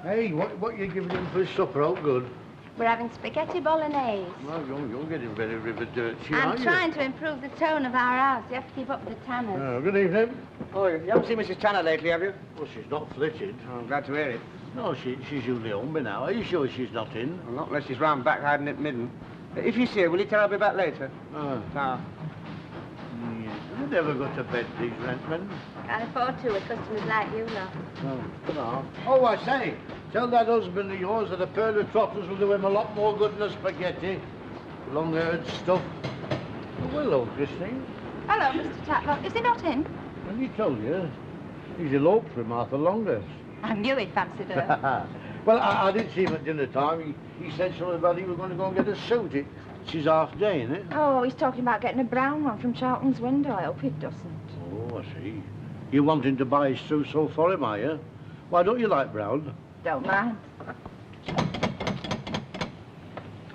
Hey, what you giving him for his supper? Oh, good. We're having spaghetti bolognese. Well, you're getting very river dirty, I'm aren't you? trying to improve the tone of our house. You have to keep up with the Tanners. Oh, good evening. Oh, you haven't seen Mrs. Tanner lately, have you? Well, she's not flitted. Oh, I'm glad to hear it. No, she's usually home by now. Are you sure she's not in? Well, not unless she's round back hiding at midden. If you see her, will you tell her I'll be back later? Ta. Yeah. You never go to bed, these rentmen. Can't afford to with customers like you, lot. Oh, come on. Oh, I say, tell that husband of yours that a pair of trotters will do him a lot more good than a spaghetti. Long-haired stuff. Oh, hello, Christine. Hello, Mr. Tatlock. Is he not in? Well, he told you. He's eloped from Martha Longest. I knew he'd fancied her. Well, I did see him at dinner time. He said something about he was going to go and get a suit. It's his half day, isn't it? Oh, he's talking about getting a brown one from Charlton's window. I hope he doesn't. Oh, I see. You want him to buy his trousseau for him, are you? Why don't you like brown? Don't mind.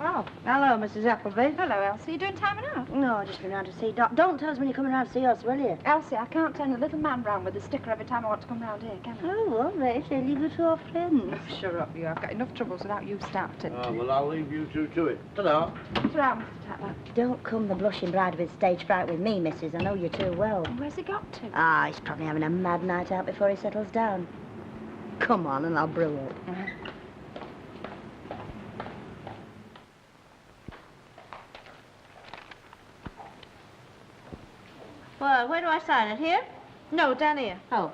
Oh, hello, Mrs. Appleby. Hello, Elsie. You doing time enough? No, I've just been round to see Doc. Don't tell us when you're coming round to see us, will you? Elsie, I can't turn a little man round with a sticker every time I want to come round here, can I? Oh, all right. Then leave it to our friends. Oh, shut up, you. I've got enough troubles without you starting. Oh, well, I'll leave you two to it. Ta-da. What's wrong, Mr. Tatlock? Don't come the blushing bride of his stage fright with me, missus. I know you too well. Where's he got to? Ah, he's probably having a mad night out before he settles down. Come on, and I'll brew it. Well, where do I sign it? Here? No, down here. Oh.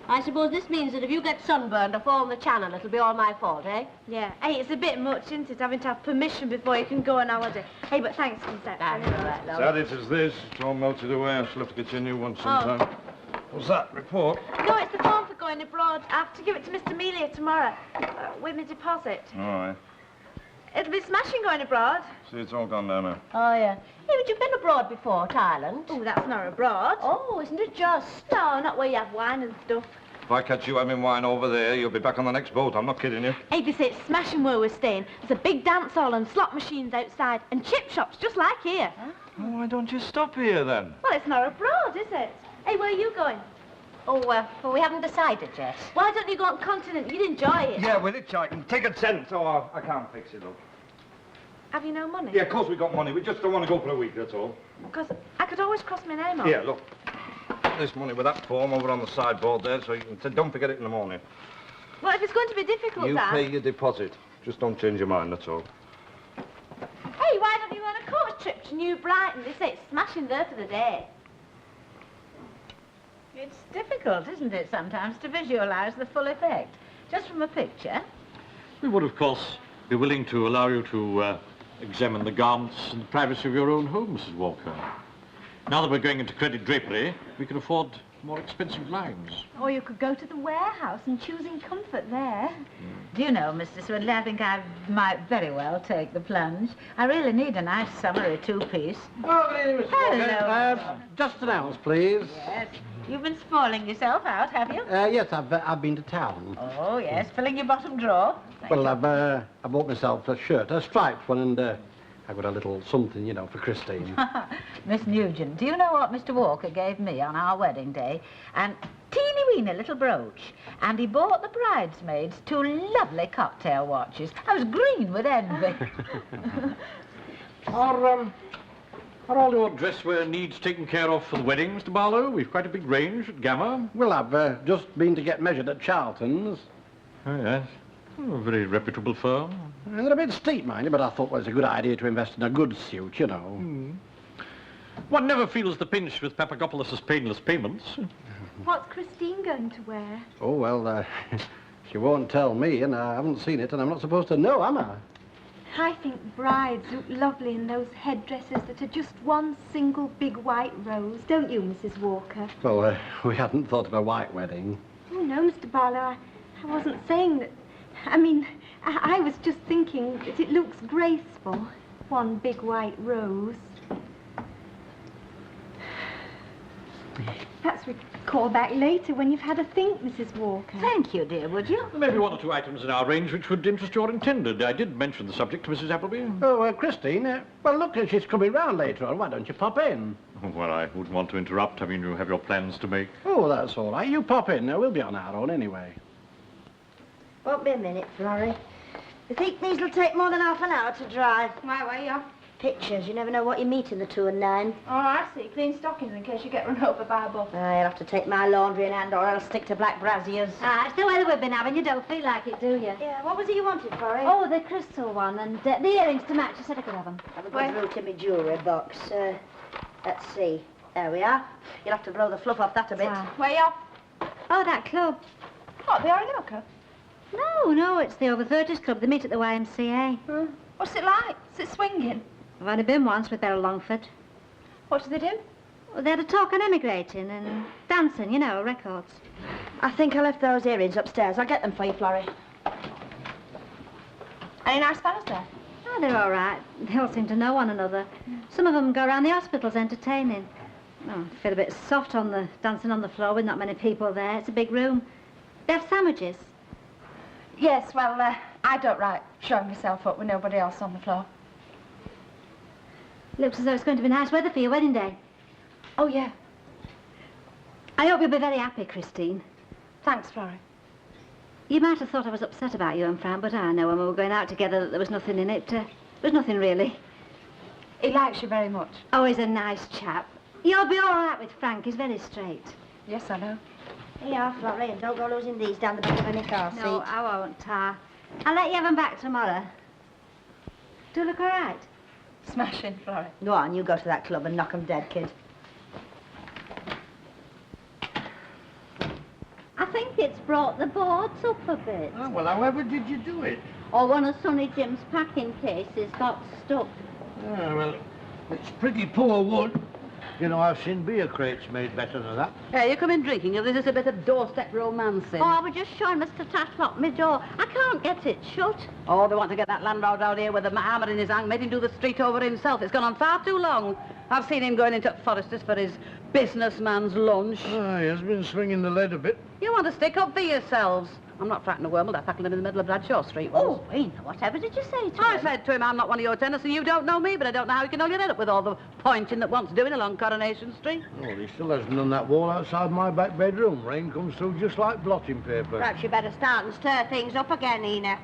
I suppose this means that if you get sunburned or fall in the channel, it'll be all my fault, eh? Yeah. Hey, it's a bit much, isn't it, having to have permission before you can go on holiday. Hey, but thanks, Consent. That's all right, love. Sad it is this. It's all melted away. I shall have to get you a new one sometime. What's that? Report? No, it's the form for going abroad. I have to give it to Mr. Mealy tomorrow with my deposit. All right. It'll be smashing going abroad. See, it's all gone down now. Oh, yeah. Hey, but you've been abroad before, Thailand. Oh, that's not abroad. Oh, isn't it just? No, not where you have wine and stuff. If I catch you having wine over there, you'll be back on the next boat. I'm not kidding you. Hey, they say it's smashing where we're staying. There's a big dance hall and slot machines outside and chip shops just like here. Huh? Well, why don't you stop here, then? Well, it's not abroad, is it? Hey, where are you going? Oh, well, we haven't decided yet. Why don't you go on continent? You'd enjoy it. Yeah, with it, I can take a cent. Oh, I can't fix it, look. Have you no money? Yeah, of course we got money. We just don't want to go for a week, that's all. Because I could always cross my name off. Here, look. This money with that form over on the sideboard there, so you can don't forget it in the morning. Well, if it's going to be difficult, You Dad... pay your deposit. Just don't change your mind, that's all. Hey, why don't you go on a coach trip to New Brighton? They say it's smashing there for the day. It's difficult, isn't it, sometimes, to visualize the full effect, just from a picture. We would, of course, be willing to allow you to examine the garments in the privacy of your own home, Mrs. Walker. Now that we're going into credit drapery, we can afford more expensive lines. Or you could go to the warehouse and choose in comfort there. Do you know, Mr. Swindley, I think I might very well take the plunge. I really need a nice summery two-piece. Oh, good evening, Mr. Hello. Walker. Just an ounce, please. Yes. You've been spoiling yourself out, have you? Yes, I've been to town. Oh, yes, filling your bottom drawer. Well, I bought myself a shirt, a striped one, and I got a little something, you know, for Christine. Miss Nugent, do you know what Mr. Walker gave me on our wedding day? An teeny-weeny little brooch. And he bought the bridesmaids 2 lovely cocktail watches. I was green with envy. Are all your dresswear needs taken care of for the wedding, Mr. Barlow? We've quite a big range at Gamma. Well, I've just been to get measured at Charlton's. Oh, yes. Oh, a very reputable firm. And they're a bit steep, mind you, but I thought it was a good idea to invest in a good suit, you know. One never feels the pinch with Papagopoulos's painless payments. What's Christine going to wear? Oh, well, she won't tell me, and I haven't seen it, and I'm not supposed to know, am I? I think brides look lovely in those headdresses that are just one single big white rose. Don't you, Mrs. Walker? Well, we hadn't thought of a white wedding. Oh, no, Mr. Barlow, I wasn't saying that. I mean, I was just thinking that it looks graceful. One big white rose. Perhaps we could call back later when you've had a think, Mrs. Walker. Thank you, dear, would you? Maybe 1 or 2 items in our range which would interest your intended. I did mention the subject to Mrs. Appleby. Oh, Christine, well, look, she's coming round later on. Why don't you pop in? Oh, well, I wouldn't want to interrupt. I mean, you have your plans to make. Oh, that's all right. You pop in. We'll be on our own anyway. Won't be a minute, Florrie. You think these will take more than half an hour to dry? Why, where are you? Pictures, you never know what you meet in the 2 and 9. Oh, I see. Clean stockings in case you get run over by a bus. You'll have to take my laundry in hand or I'll stick to black brassiers. Ah, it's the weather we've been having. You don't feel like it, do you? Yeah, what was it you wanted, Florrie? Oh, the crystal one and the earrings to match. I said I could have them. Have a good route in my jewellery box. Let's see. There we are. You'll have to blow the fluff off that a bit. Where are you off? Oh, that club. What, the Original Club? No, it's the Over 30s Club. They meet at the YMCA. What's it like? Is it swinging? I've only been once with Beryl Longford. What do they do? Well, they had a talk on emigrating and dancing, you know, records. I think I left those earrings upstairs. I'll get them for you, Florrie. Any nice fellas there? Oh, they're all right. They all seem to know one another. Some of them go around the hospitals entertaining. Oh, I feel a bit soft on the dancing on the floor with not many people there. It's a big room. They have sandwiches. Yes, well, I don't like showing myself up with nobody else on the floor. Looks as though it's going to be nice weather for your wedding day. Oh, yeah. I hope you'll be very happy, Christine. Thanks, Florrie. You might have thought I was upset about you and Fran, but I know when we were going out together that there was nothing in it. There was nothing, really. He likes you very much. Oh, he's a nice chap. You'll be all right with Frank. He's very straight. Yes, I know. Here you are, Florrie, and don't go losing these down the back of any car seat. No, I won't, Tar. I'll let you have them back tomorrow. Do look all right? Smashing, Florrie. Go on, you go to that club and knock 'em dead, kid. I think it's brought the boards up a bit. Oh, well, however did you do it? Or one of Sonny Jim's packing cases got stuck. Ah, well, it's pretty poor wood. You know, I've seen beer crates made better than that. Hey, you come in drinking, or is this a bit of doorstep romancing? Oh, I was just showing Mr. Tash locked my door. I can't get it shut. Oh, they want to get that landlord out here with a hammer in his hand, made him do the street over himself. It's gone on far too long. I've seen him going into Foresters for his businessman's lunch. Ah, he has been swinging the lead a bit. You want to stick up for yourselves. I'm not frightened of Wormald. I tackled him in the middle of Bradshaw Street once. Oh, Wayne, whatever did you say to I him? said to him, I'm not one of your tenants, and you don't know me, but I don't know how you can hold your head up with all the pointing that wants doing along Coronation Street. Oh, he still hasn't done that wall outside my back bedroom. Rain comes through just like blotting paper. Perhaps you better start and stir things up again, Ena.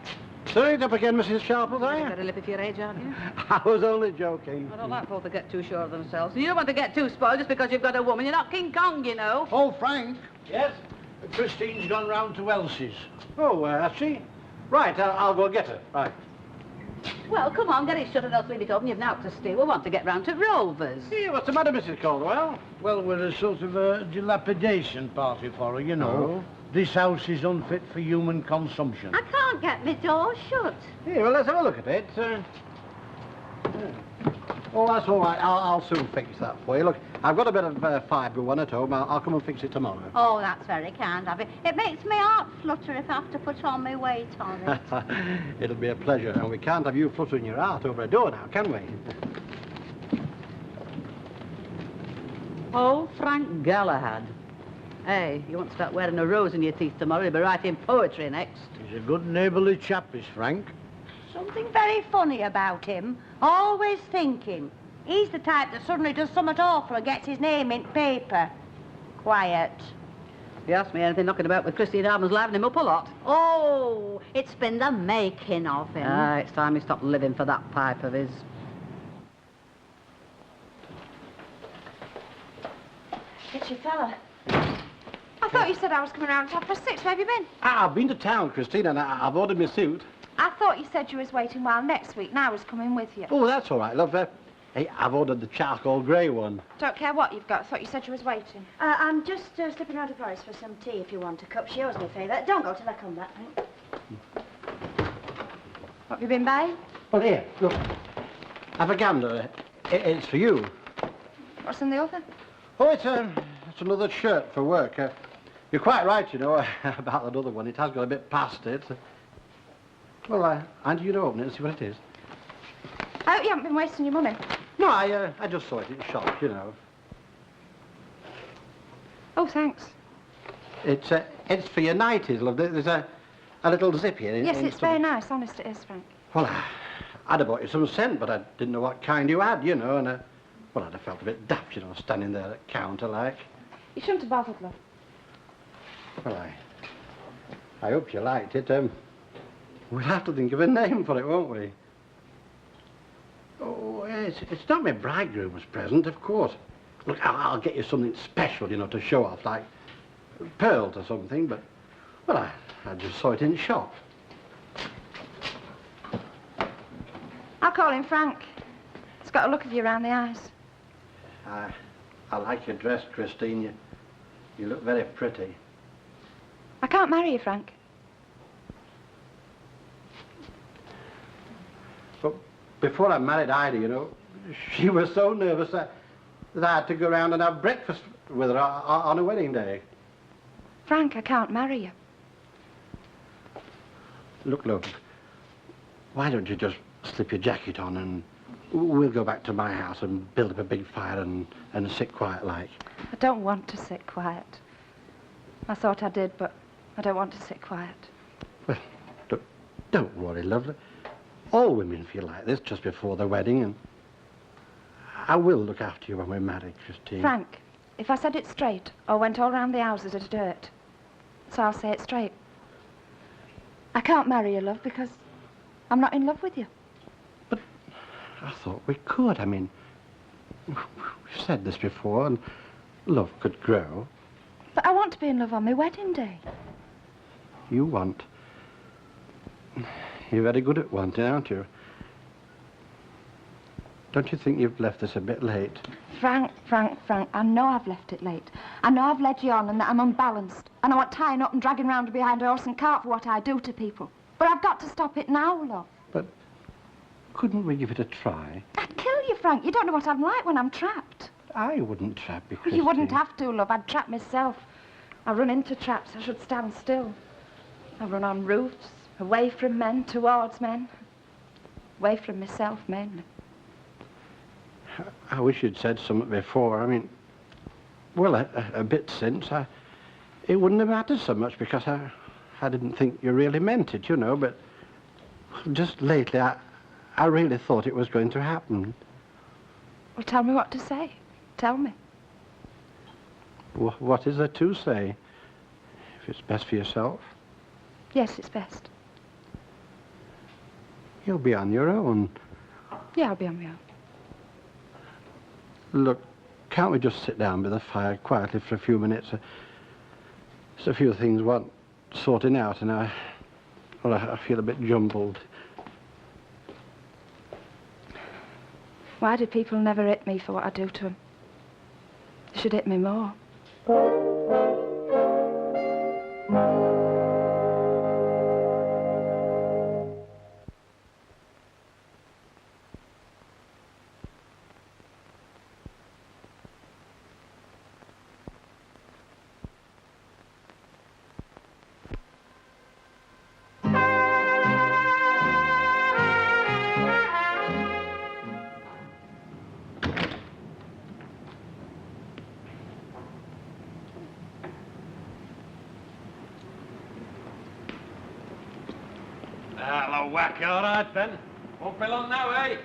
Stir it up again, Mrs. Sharples, are You're you? very lippy for your age, aren't you? I was only joking. I don't like folk to get too sure of themselves. You don't want to get too spoiled just because you've got a woman. You're not King Kong, you know. Oh, Frank. Yes? Christine's gone round to Elsie's. Oh, has she? Right, I'll go get her. Right. Well, come on, get it shut and else leave it open. You've now to steal. We want to get round to Rovers. Hey, what's the matter, Mrs. Caldwell? Well, we're a sort of a dilapidation party for her, you know. Oh. This house is unfit for human consumption. I can't get my door shut. Here, well, let's have a look at it. Oh, that's all right. I'll soon fix that for you. Look, I've got a bit of fibre one at home. I'll come and fix it tomorrow. Oh, that's very kind of you. It makes my heart flutter if I have to put all my weight on it. It'll be a pleasure, and we can't have you fluttering your heart over a door now, can we? Oh, Frank Galahad. Hey, you won't start wearing a rose in your teeth tomorrow. You'll be writing poetry next. He's a good neighbourly chap, is Frank. Something very funny about him. Always thinking. He's the type that suddenly does something awful and gets his name in paper. Quiet. If you ask me anything knocking about with Christine Harmon's livening him up a lot. Oh, it's been the making of him. It's time he stopped living for that pipe of his. It's your fella. I thought you said I was coming round at 6:30. Where have you been? I've been to town, Christine, and I've ordered my suit. I thought you said you was waiting while next week, and I was coming with you. Oh, that's all right, love. Hey, I've ordered the charcoal grey one. Don't care what you've got. I thought you said you was waiting. I'm just slipping round to Florence for some tea if you want a cup. She owes me a favour. Don't go till I come back. What have you been buying? Well, here, look. Have a gander. It's for you. What's in the other? Oh, it's another shirt for work. You're quite right, you know, about that other one. It has got a bit past it. Well, Auntie, you'd open it and see what it is. I hope you haven't been wasting your money. No, I just saw it in the shop, you know. Oh, thanks. It's for your nighties, love. There's a little zip here. Yes, it's very nice. Honest, it is, Frank. Well, I'd have bought you some scent, but I didn't know what kind you had, you know, and, well, I'd have felt a bit daft, you know, standing there at counter like. You shouldn't have bothered, love. Well, I hope you liked it. We'll have to think of a name for it, won't we? Oh, it's not my bridegroom's present, of course. Look, I'll get you something special, you know, to show off, like pearls or something, but, well, I just saw it in the shop. I'll call him Frank. He's got a look of you around the eyes. I like your dress, Christine. You look very pretty. I can't marry you, Frank. But before I married Ida, you know, she was so nervous that I had to go around and have breakfast with her on her wedding day. Frank, I can't marry you. Look, why don't you just slip your jacket on and we'll go back to my house and build up a big fire and sit quiet like. I don't want to sit quiet. I thought I did, but I don't want to sit quiet. Well, don't worry, lovely. All women feel like this just before the wedding, and I will look after you when we're married, Christine. Frank, if I said it straight or went all round the houses, it'd hurt. So I'll say it straight. I can't marry you, love, because I'm not in love with you. But I thought we could. I mean, we've said this before, and love could grow. But I want to be in love on my wedding day. You want. You're very good at wanting, aren't you? Don't you think you've left this a bit late? Frank, I know I've left it late. I know I've led you on and that I'm unbalanced. And I want tying up and dragging round behind a horse and cart for what I do to people. But I've got to stop it now, love. But couldn't we give it a try? I'd kill you, Frank. You don't know what I'm like when I'm trapped. I wouldn't trap you, Christine. You wouldn't have to, love. I'd trap myself. I run into traps. I should stand still. I run on roofs, away from men, towards men. Away from myself, mainly. I wish you'd said something before. I mean, well, a bit since. It wouldn't have mattered so much because I didn't think you really meant it, you know, but just lately I really thought it was going to happen. Well, tell me what to say. Tell me. What is there to say? If it's best for yourself? Yes, it's best. You'll be on your own. Yeah, I'll be on my own. Look, can't we just sit down by the fire quietly for a few minutes? There's a few things want sorting out, and I feel a bit jumbled. Why do people never hit me for what I do to them? They should hit me more. Hello, Wacky, all right, Ben? Won't be long now, eh?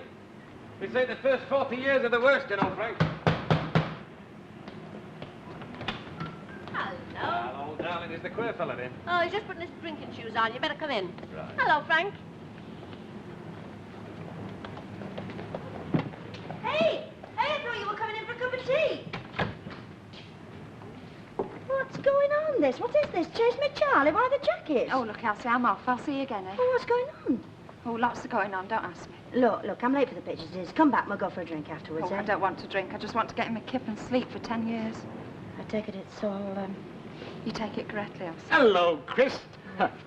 We say the first 40 years are the worst, you know, Frank. Hello. Hello, darling. Is the queer fella in? Oh, he's just putting his drinking shoes on. You better come in. Right. Hello, Frank. Hey! Hey, I thought you were coming in for a cup of tea. What's going on, this? What is this? Chase me Charlie by the jacket. Oh, look, Elsie, I'm off. I'll see you again, eh? Oh, what's going on? Oh, lots going on. Don't ask me. Look, I'm late for the pictures. Come back and we'll go for a drink afterwards, Oh, I don't want to drink. I just want to get in my kip and sleep for 10 years. I take it it's all, You take it correctly, Elsie. Hello, Chris.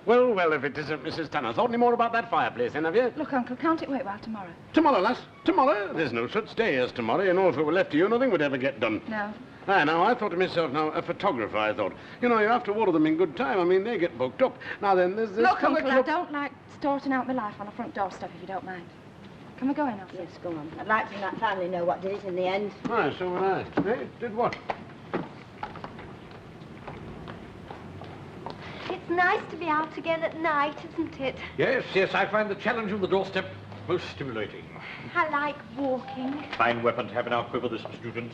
Well, if it isn't Mrs. Tanner. Thought any more about that fireplace, then, have you? Look, Uncle, can't it wait till tomorrow? Tomorrow, lass. Tomorrow? There's no such day as tomorrow. You know, if it were left to you, nothing would ever get done. No. Now, I thought to myself, now, a photographer, I thought. You know, you have to order them in good time. I mean, they get booked up. Now, then, there's this... Look, Uncle, I don't like starting out my life on a front doorstep, if you don't mind. Can we go in, Elsie? Yes, go on. I'd like to finally know what did it in the end. Right, so would I. Hey, did what? It's nice to be out again at night, isn't it? Yes, I find the challenge of the doorstep most stimulating. I like walking. Fine weapon to have in our quiver, this student.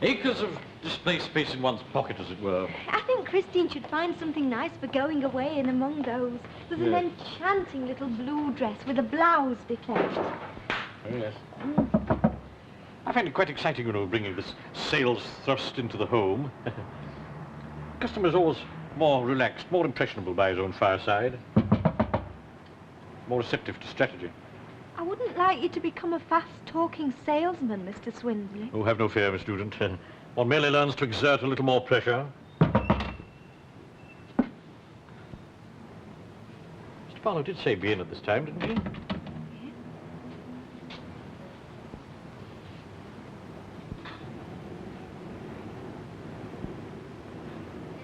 Acres of display space in one's pocket, as it were. I think Christine should find something nice for going away in among those. There's an enchanting little blue dress with a blouse before it. Oh, yes. I find it quite exciting, you know, bringing this sales thrust into the home. Customer's always more relaxed, more impressionable by his own fireside. More receptive to strategy. I wouldn't like you to become a fast-talking salesman, Mr. Swindley. Oh, have no fear, Miss Student. One merely learns to exert a little more pressure. Mr. Barlow did say be in at this time, didn't he?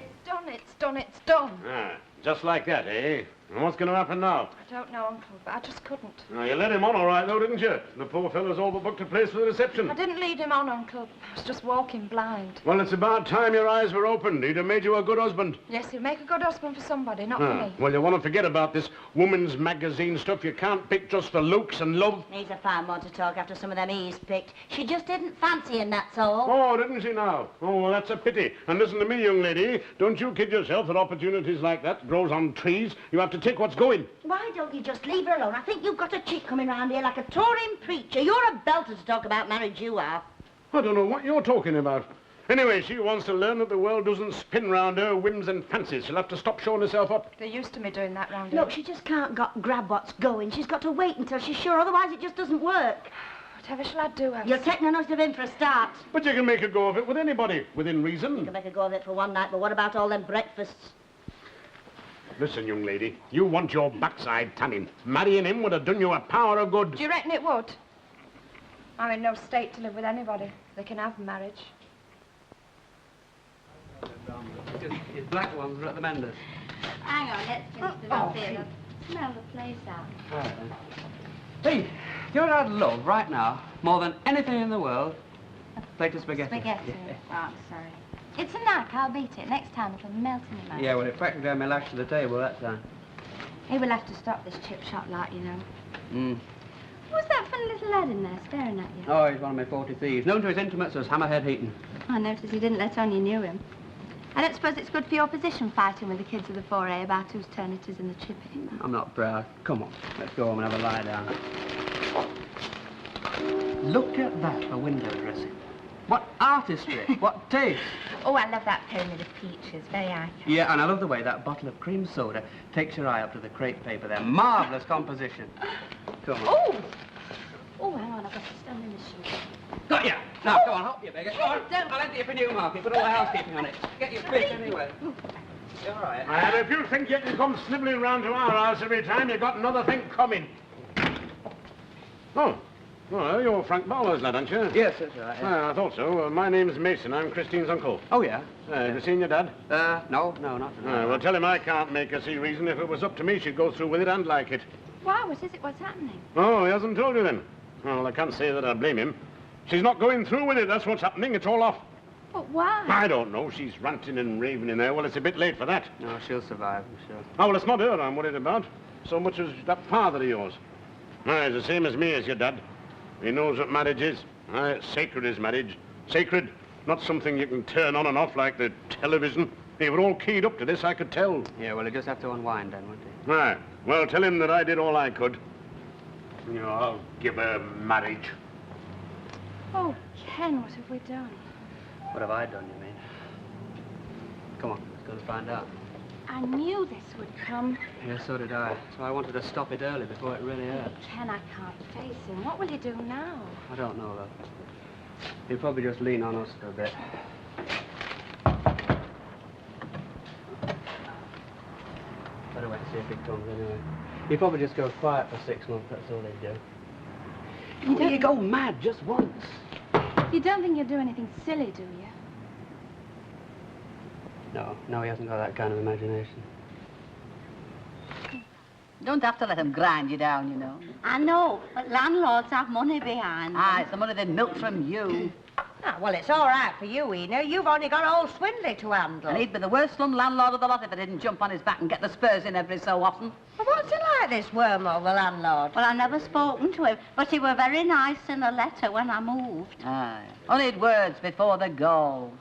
It's done, it's done, it's done. Ah, just like that, eh? And what's going to happen now? I don't know, Uncle, but I just couldn't. Now, you let him on all right, though, didn't you? The poor fellow's all but booked a place for the reception. I didn't lead him on, Uncle. I was just walking blind. Well, it's about time your eyes were opened. He'd have made you a good husband. Yes, he'll make a good husband for somebody, not for me. Well, you want to forget about this woman's magazine stuff. You can't pick just for looks and love. He's a fine one to talk after some of them he's picked. She just didn't fancy him, that's all. Oh, didn't she now? Oh, well, that's a pity. And listen to me, young lady. Don't you kid yourself that opportunities like that grows on trees. You have to take what's going. Why don't you just leave her alone? I think you've got a chick coming round here like a touring preacher. You're a belter to talk about marriage, you are. I don't know what you're talking about. Anyway, she wants to learn that the world doesn't spin round her whims and fancies. She'll have to stop showing herself up. They're used to me doing that round here. Look, she just can't grab what's going. She's got to wait until she's sure, otherwise it just doesn't work. Whatever shall I do, Alice? You're taking enough of him for a start. But you can make a go of it with anybody, within reason. You can make a go of it for one night, but what about all them breakfasts? Listen, young lady, you want your backside tanning. Marrying him would have done you a power of good. Do you reckon it would? I'm in no state to live with anybody. They can have marriage. His black ones are at the menders. Hang on, let's finish the love here. Smell the place out. All right, then. Hey, do you know what I'd love right now, more than anything in the world? A plate of spaghetti. Spaghetti? Yeah. Oh, I'm sorry. It's a knack, I'll beat it. Next time it'll melt in your mouth. Yeah, well, it practically had me lashed to the table that time. He will have to stop this chip shot like, you know. Mm. Who's that funny little lad in there staring at you? Oh, he's one of my 40 thieves. Known to his intimates as Hammerhead Heaton. I noticed you didn't let on you knew him. I don't suppose it's good for your position fighting with the kids of the 4A about whose turn it is in the chipping. I'm not proud. Come on, let's go home and have a lie down. Look at that for window dressing. What artistry, what taste. Oh, I love that pyramid of peaches. Very eye-catching. Yeah, and I love the way that bottle of cream soda takes your eye up to the crepe paper there. Marvellous composition. Come on. Oh! Oh, hang on, I've got to stand in the shoe. Got ya! Now, go on, hop you, beggar. Go on, I'll empty you for Newmarket. Put all the housekeeping on it. Get your fish anyway. You all right? And if you think you can come snivelling round to our house every time, you've got another thing coming. Oh. Well, you're Frank Barlow's lad, aren't you? Yes, that's right. Yeah. I thought so. My name's Mason. I'm Christine's uncle. Oh, yeah? Have you seen your dad? No, not tonight. Well, tell him I can't make her see reason. If it was up to me, she'd go through with it and like it. Why? What is it? What's happening? Oh, he hasn't told you then? Oh, well, I can't say that I blame him. She's not going through with it. That's what's happening. It's all off. But why? I don't know. She's ranting and raving in there. Well, it's a bit late for that. No, she'll survive, I'm sure. Oh, well, it's not her I'm worried about. So much as that father of yours. He's the same as me as your dad. He knows what marriage is. Sacred is marriage. Sacred, not something you can turn on and off like the television. They were all keyed up to this, I could tell. Yeah, well, he'll just have to unwind then, won't he? Right. Well, tell him that I did all I could. You know, I'll give her marriage. Oh, Ken, what have we done? What have I done, you mean? Come on, let's go and find out. I knew this would come. Yes, so did I. So I wanted to stop it early before it really hurt. Ken, I can't face him. What will you do now? I don't know, though. He'll probably just lean on us for a bit. Better wait and see if he comes anyway. He'll probably just go quiet for 6 months, that's all he'd do. You go mad just once. You don't think you'll do anything silly, do you? No, he hasn't got that kind of imagination. You don't have to let them grind you down, you know. I know, but landlords have money behind them. It's the money they milk from you. Ah, well, it's all right for you, Ena. You've only got old Swindley to handle. And he'd be the worst slum landlord of the lot if I didn't jump on his back and get the spurs in every so often. Well, what's he like, this Wormhole, the landlord? Well, I never spoken to him, but he were very nice in a letter when I moved. Aye. Only words before the go.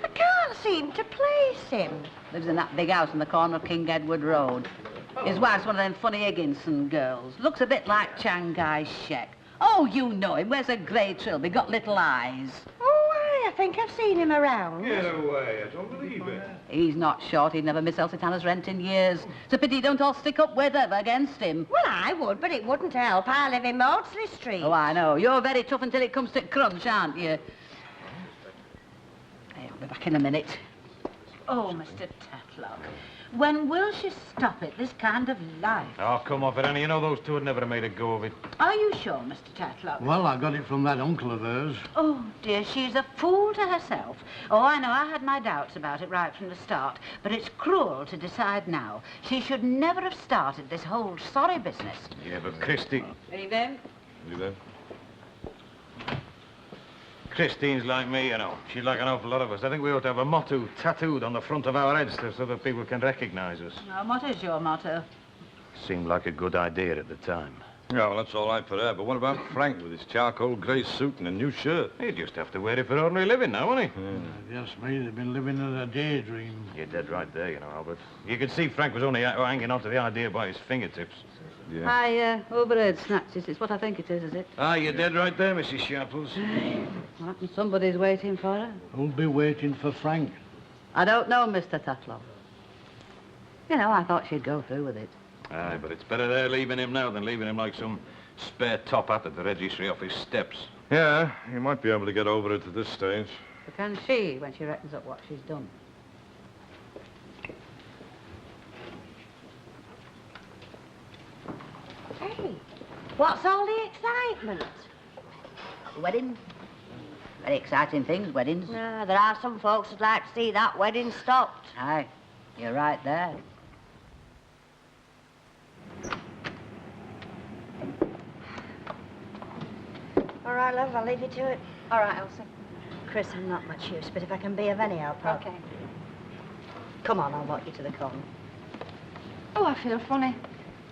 I can't seem to place him. Lives in that big house on the corner of King Edward Road. His wife's one of them funny Higginson girls. Looks a bit like Shanghai Shek. Oh, you know him. Wears a grey trilby, got little eyes. Oh, I think I've seen him around. Get away, I don't believe it. He's not short. He'd never miss Elsitana's rent in years. It's a pity you don't all stick up with her against him. Well, I would, but it wouldn't help. I live in Maudsley Street. Oh, I know. You're very tough until it comes to crunch, aren't you? Hey, I'll be back in a minute. Oh, Mr. Tatlock, when will she stop it, this kind of life? Oh, come off it, Annie. You know those two would never have made a go of it. Are you sure, Mr. Tatlock? Well, I got it from that uncle of hers. Oh, dear, she's a fool to herself. Oh, I know, I had my doubts about it right from the start, but it's cruel to decide now. She should never have started this whole sorry business. Yeah, but Christy... Evening. Evening. Christine's like me, you know. She's like an awful lot of us. I think we ought to have a motto tattooed on the front of our heads so that people can recognize us. Now, what is your motto? Seemed like a good idea at the time. Yeah, well, that's all right for her, but what about Frank with his charcoal grey suit and a new shirt? He'd just have to wear it for ordinary living now, wouldn't he? Yes, me, they've been living in a daydream. You're dead right there, you know, Albert. You could see Frank was only hanging on to the idea by his fingertips. Yeah. I overheard snatches. It's what I think it is it? Ah, you're dead right there, Mrs. Sharples. Well, somebody's waiting for her. Who'll be waiting for Frank? I don't know, Mr. Tatlow. You know, I thought she'd go through with it. Aye, but it's better they're leaving him now than leaving him like some spare top hat at the registry office steps. Yeah, he might be able to get over it at this stage. But can she, when she reckons up what she's done? Hey, what's all the excitement? Wedding? Very exciting things, weddings. No, there are some folks who'd like to see that wedding stopped. Aye, you're right there. All right, love, I'll leave you to it. All right, Elsie. Chris, I'm not much use, but if I can be of any help, I'll... Okay. Come on, I'll walk you to the corner. Oh, I feel funny.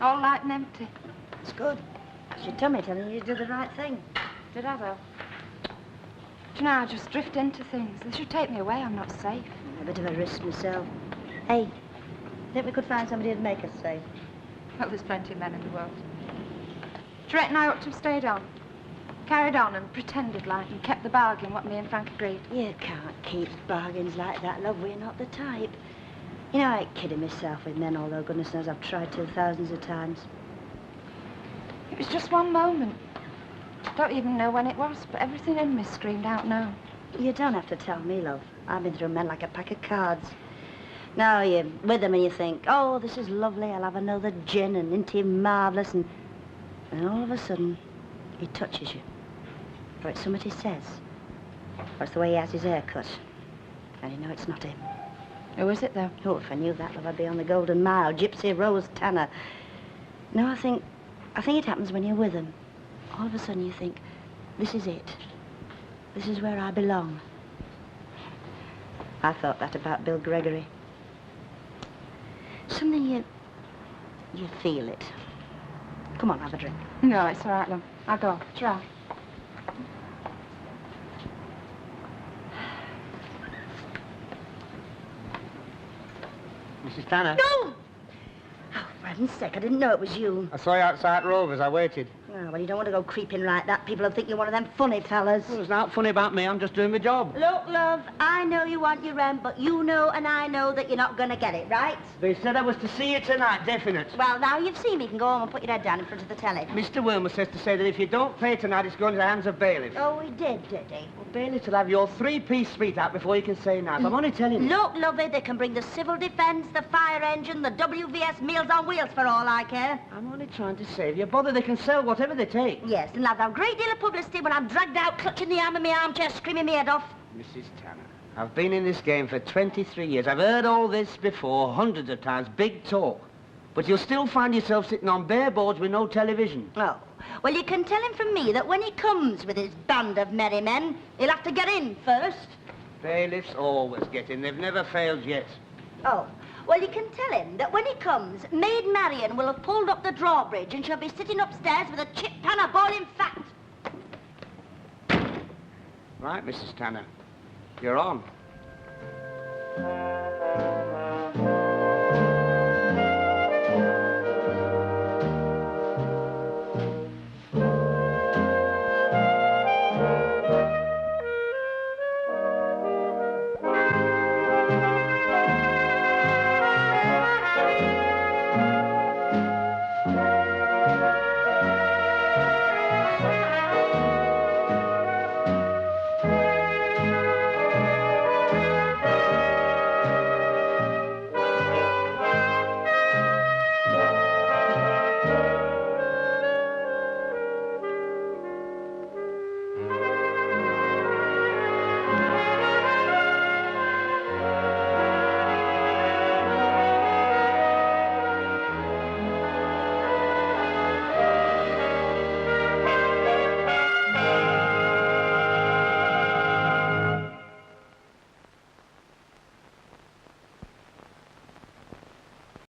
All light and empty. It's good. It's your tummy telling you to do the right thing. Did I, though? Do you know, I just drift into things. They should take me away. I'm not safe. A bit of a risk myself. Hey, think we could find somebody who'd make us safe? Well, there's plenty of men in the world. Do you reckon I ought to have stayed on? Carried on and pretended like and kept the bargain, what me and Frank agreed? You can't keep bargains like that, love. We're not the type. You know, I ain't kidding myself with men, although goodness knows I've tried to thousands of times. It was just one moment. I don't even know when it was, but everything in me screamed out no. You don't have to tell me, love. I've been through men like a pack of cards. Now you're with them and you think, oh, this is lovely, I'll have another gin and into you marvellous, and all of a sudden, he touches you. Or it's something he says. Or it's the way he has his hair cut. And you know it's not him. Who is it, though? Oh, if I knew that, love, I'd be on the Golden Mile, Gypsy Rose Tanner. No, I think it happens when you're with them. All of a sudden you think, this is it. This is where I belong. I thought that about Bill Gregory. Something you feel it. Come on, have a drink. No, it's all right, love. I'll go. Try. Mrs. Tanner? No! Oh, for heaven's sake, I didn't know it was you. I saw you outside Rovers. I waited. Oh, well, you don't want to go creeping like that. People will think you're one of them funny fellas. Well, there's not funny about me. I'm just doing my job. Look, love, I know you want your rent, but you know and I know that you're not going to get it, right? They said I was to see you tonight, definite. Well, now you've seen me. You can go home and put your head down in front of the telly. Mr. Wilmer says to say that if you don't pay tonight, it's going to the hands of bailiffs. Oh, he did he? Well, bailiffs will have your three-piece suite out before you can say knife. I'm only telling you. Look, lovey, they can bring the civil defence, the fire engine, the WVS Meals on Wheels for all I care. I'm only trying to save you. Bother, they can sell whatever they take. Yes, and I'll have a great deal of publicity when I'm dragged out, clutching the arm of my armchair, screaming my head off. Mrs. Tanner, I've been in this game for 23 years. I've heard all this before, hundreds of times, big talk. But you'll still find yourself sitting on bare boards with no television. Oh, well, you can tell him from me that when he comes with his band of merry men, he'll have to get in first. Bailiffs always get in. They've never failed yet. Oh, well, you can tell him that when he comes, Maid Marian will have pulled up the drawbridge and she'll be sitting upstairs with a chip pan of boiling fat. Right, Mrs. Tanner. You're on.